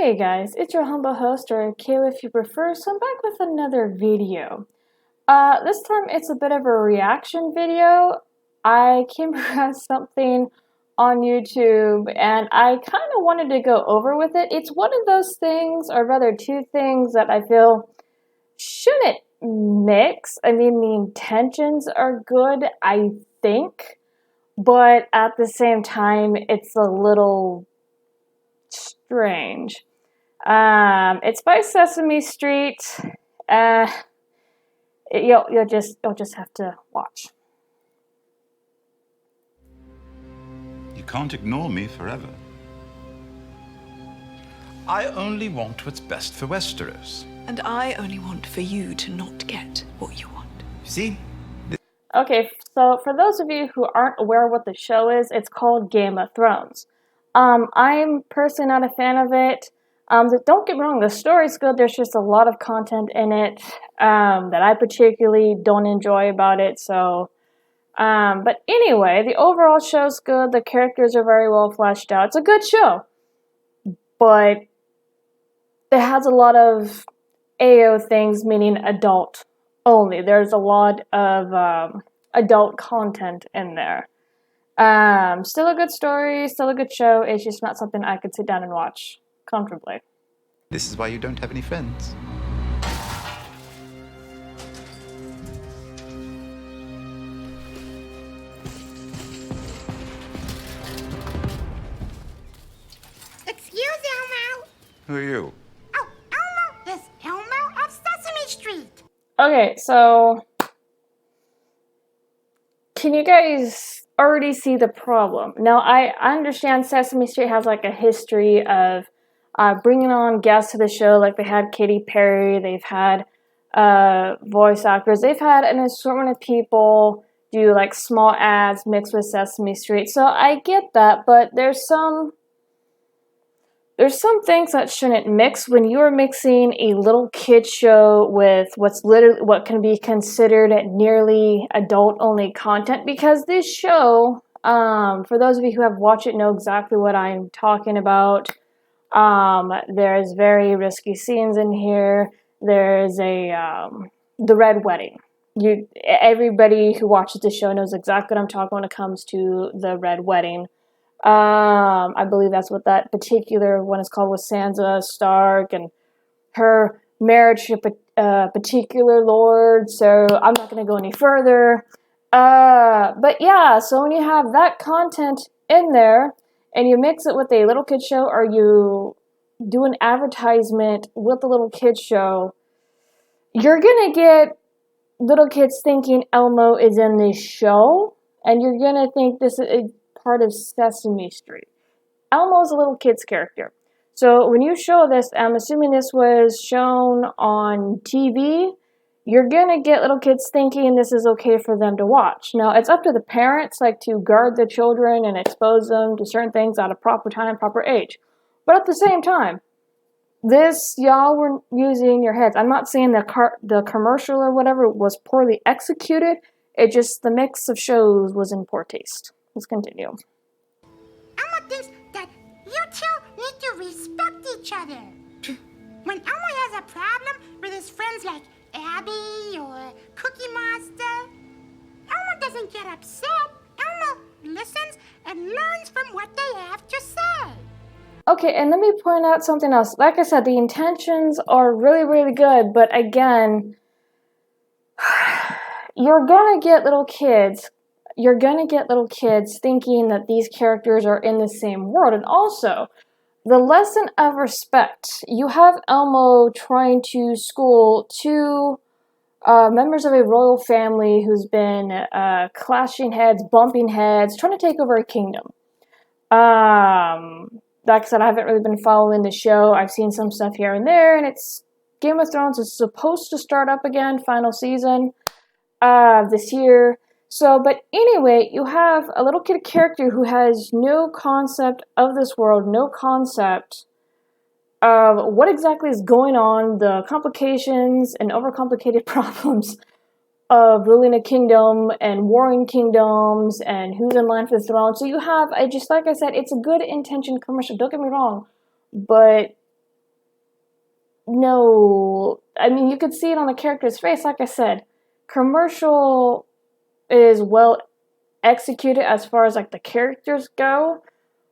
Hey guys, it's your humble host, or Kayla if you prefer, so I'm back with another video. This time it's a bit of a reaction video. I came across something on YouTube and I kind of wanted to go over with it. It's one of those things, or rather two things, that I feel shouldn't mix. I mean, the intentions are good, I think, but at the same time, it's a little strange. It's by Sesame Street. Uh, you'll just have to watch. You can't ignore me forever. I only want what's best for Westeros. And I only want for you to not get what you want. See? Okay, so for those of you who aren't aware what the show is, it's called Game of Thrones. I'm personally not a fan of it. Don't get me wrong, the story's good. There's just a lot of content in it that I particularly don't enjoy about it. So, but anyway, the overall show's good. The characters are very well fleshed out. It's a good show, but it has a lot of AO things, meaning adult only. There's a lot of adult content in there. Still a good story, still a good show. It's just not something I could sit down and watch comfortably. This is why you don't have any friends. Excuse Elmo. Who are you? Oh, Elmo is Elmo of Sesame Street. Okay, so can you guys already see the problem? Now, I understand Sesame Street has like a history of bringing on guests to the show. Like they had Katy Perry, they've had voice actors, they've had an assortment of people do like small ads mixed with Sesame Street. So I get that, but there's some things that shouldn't mix when you're mixing a little kid show with what can be considered nearly adult-only content. Because this show, for those of you who have watched it, know exactly what I'm talking about. There's very risky scenes in here. There's the Red Wedding. Everybody who watches the show knows exactly what I'm talking when it comes to the Red Wedding. I believe that's what that particular one is called, with Sansa Stark and her marriage to a particular lord. So I'm not going to go any further. But yeah, so when you have that content in there and you mix it with a little kid show, or you do an advertisement with the little kid show, you're going to get little kids thinking Elmo is in this show, and you're going to think this is part of Sesame Street. Elmo's a little kid's character. So when you show this, I'm assuming this was shown on TV, you're gonna get little kids thinking this is okay for them to watch. Now, it's up to the parents, like, to guard the children and expose them to certain things at a proper time, proper age. But at the same time, y'all were using your heads. I'm not saying the commercial or whatever was poorly executed. It just, the mix of shows was in poor taste. Let's continue. Elmo thinks that you two need to respect each other. When Elmo has a problem with his friends like Abby or Cookie Monster, Elmo doesn't get upset. Elmo listens and learns from what they have to say. Okay, and let me point out something else. Like I said, the intentions are really, really good, but again, you're gonna get little kids thinking that these characters are in the same world. And also, the lesson of respect. You have Elmo trying to school two members of a royal family who's been clashing heads, bumping heads, trying to take over a kingdom. Like I said, I haven't really been following the show. I've seen some stuff here and there, and it's Game of Thrones is supposed to start up again, final season this year. So, but anyway, you have a little kid character who has no concept of this world, no concept of what exactly is going on, the complications and overcomplicated problems of ruling a kingdom and warring kingdoms and who's in line for the throne. So you have, just like I said, it's a good intention commercial, don't get me wrong, but no, I mean, you could see it on the character's face. Like I said, commercial is well executed as far as like the characters go,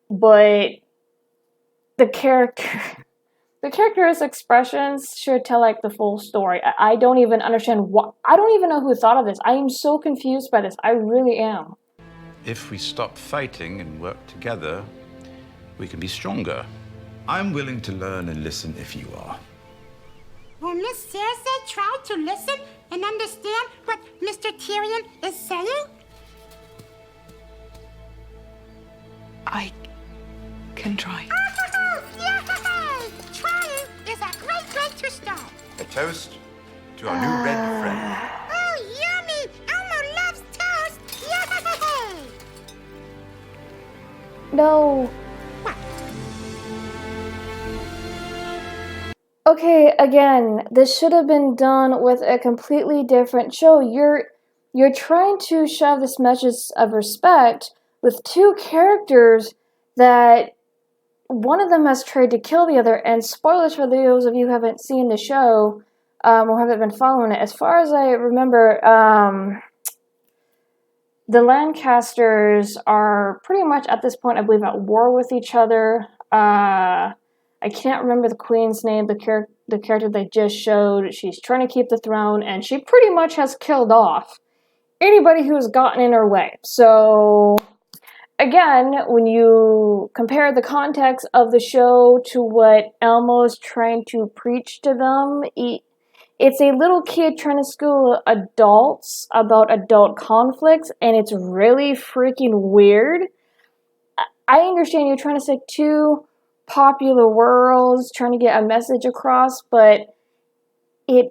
but the character's expressions should tell like the full story. I don't even understand what. I don't even know who thought of this. I am so confused by this. I really am. If we stop fighting and work together, we can be stronger. I'm willing to learn and listen if you are. Will Miss Cersei try to listen and understand what Mr. Tyrion is saying? I can try. Oh, yay! Trying is a great way to start. A toast to our new red friend. Oh, yummy! Elmo loves toast! Yay! No. What? Okay, again, this should have been done with a completely different show. You're trying to shove this message of respect with two characters that one of them has tried to kill the other. And spoilers for those of you who haven't seen the show or haven't been following it. As far as I remember, the Lancasters are pretty much at this point, I believe, at war with each other. I can't remember the queen's name, the character they just showed. She's trying to keep the throne, and she pretty much has killed off anybody who has gotten in her way. So, again, when you compare the context of the show to what Elmo's trying to preach to them, it's a little kid trying to school adults about adult conflicts, and it's really freaking weird. I understand you're trying to stick to popular worlds, trying to get a message across, but it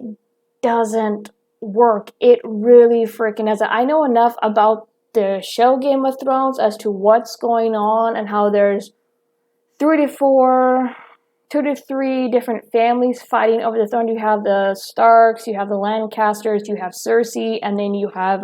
doesn't work. It really freaking doesn't. I know enough about the show Game of Thrones as to what's going on and how there's 2 to 3 different families fighting over the throne. You have the Starks, you have the Lancasters, you have Cersei, and then you have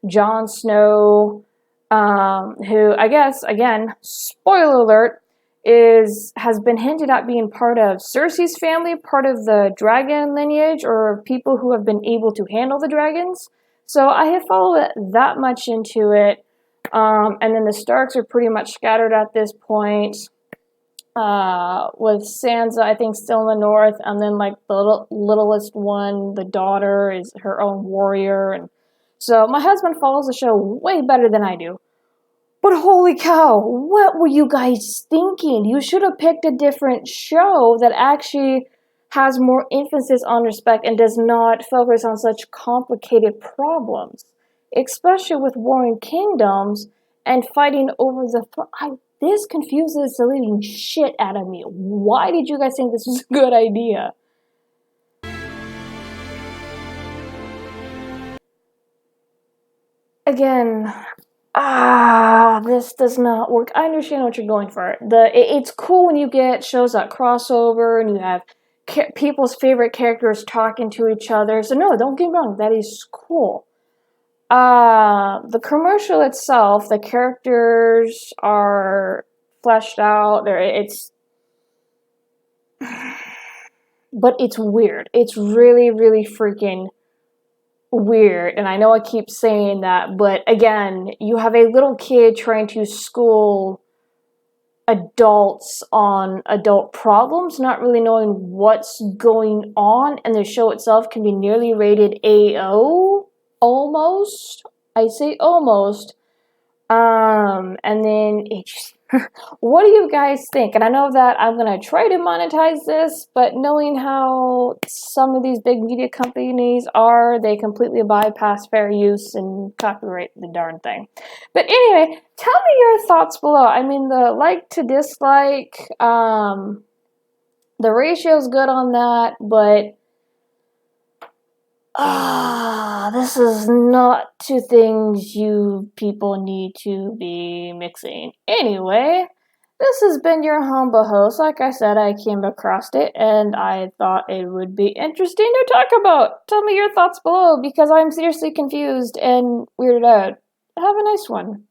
Jon Snow, who I guess, again, spoiler alert, has been hinted at being part of Cersei's family, part of the dragon lineage, or people who have been able to handle the dragons. So I have followed that much into it. And then the Starks are pretty much scattered at this point. With Sansa, I think, still in the north, and then like the littlest one, the daughter, is her own warrior. And so my husband follows the show way better than I do. But holy cow, what were you guys thinking? You should have picked a different show that actually has more emphasis on respect and does not focus on such complicated problems. Especially with warring kingdoms and fighting over the this confuses the living shit out of me. Why did you guys think this was a good idea? Again, this does not work. I understand what you're going for. It's cool when you get shows that crossover and you have people's favorite characters talking to each other. So no, don't get me wrong, that is cool. The commercial itself, the characters are fleshed out. But it's weird. It's really, really freaking weird. And I know I keep saying that, but again, you have a little kid trying to school adults on adult problems, not really knowing what's going on, and the show itself can be nearly rated AO, almost. I say almost. And then it just, what do you guys think? And I know that I'm gonna try to monetize this, but knowing how some of these big media companies are, they completely bypass fair use and copyright the darn thing. But anyway, tell me your thoughts below. I mean, the like to dislike, the ratio's good on that, but this is not two things you people need to be mixing. Anyway, this has been your humble host. Like I said, I came across it and I thought it would be interesting to talk about. Tell me your thoughts below because I'm seriously confused and weirded out. Have a nice one.